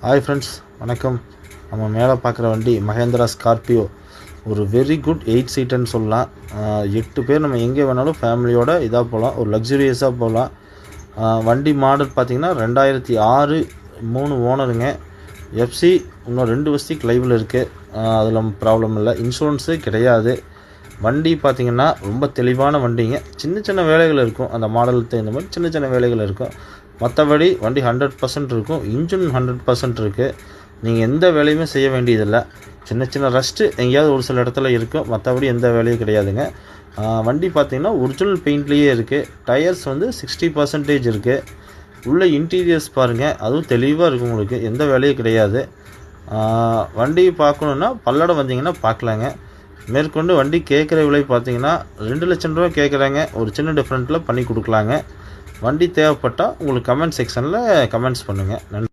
Hi friends, வணக்கம். நம்ம மேலே பார்க்குற வண்டி மஹேந்திரா ஸ்கார்பியோ. ஒரு வெரி குட் 8 சீட்டர்னு சொல்லலாம். 8 பேர் நம்ம எங்கே வேணாலும் ஃபேமிலியோட இதாக போகலாம், ஒரு லக்ஸுரியஸாக போகலாம். வண்டி மாடல் பார்த்திங்கன்னா 2006, 3 ஓனருங்க. எஃப்சி இன்னும் 2 வருஷத்துக்கு லைவில் இருக்குது. அதில் ப்ராப்ளம் இல்லை, இன்சூரன்ஸு கிடையாது. வண்டி பார்த்திங்கன்னா ரொம்ப தெளிவான வண்டிங்க. சின்ன சின்ன வேலைகள் இருக்கும், அந்த மாடலுக்கு தகுந்த மாதிரி சின்ன சின்ன வேலைகள் இருக்கும். மற்றபடி வண்டி 100% இருக்கும். இன்ஜின் 100% இருக்குது. நீங்கள் எந்த வேலையுமே செய்ய வேண்டியதில்லை. சின்ன சின்ன ரஸ்ட்டு எங்கேயாவது ஒரு சில இடத்துல இருக்கும், மற்றபடி எந்த வேலையும் கிடையாதுங்க. வண்டி பார்த்திங்கன்னா ஒரிஜினல் பெயிண்ட்லேயே இருக்குது. டயர்ஸ் வந்து 60% இருக்குது. உள்ள இன்டீரியர்ஸ் பாருங்கள், அதுவும் தெளிவாக இருக்கும், உங்களுக்கு எந்த வேலையும் கிடையாது. வண்டி பார்க்கணுன்னா பல்லடம் வந்தீங்கன்னா பார்க்கலாங்க. மேற்கொண்டு வண்டி கேட்குற விலை பார்த்தீங்கன்னா 2 லட்சம் ரூபா கேட்குறாங்க. ஒரு சின்ன டிஃப்ரெண்ட்டில் பண்ணி கொடுக்கலாங்க. வண்டி தேவைப்பட்டால் உங்களுக்கு கமெண்ட் செக்ஷனில் கமெண்ட்ஸ் பண்ணுங்கள். நன்றி.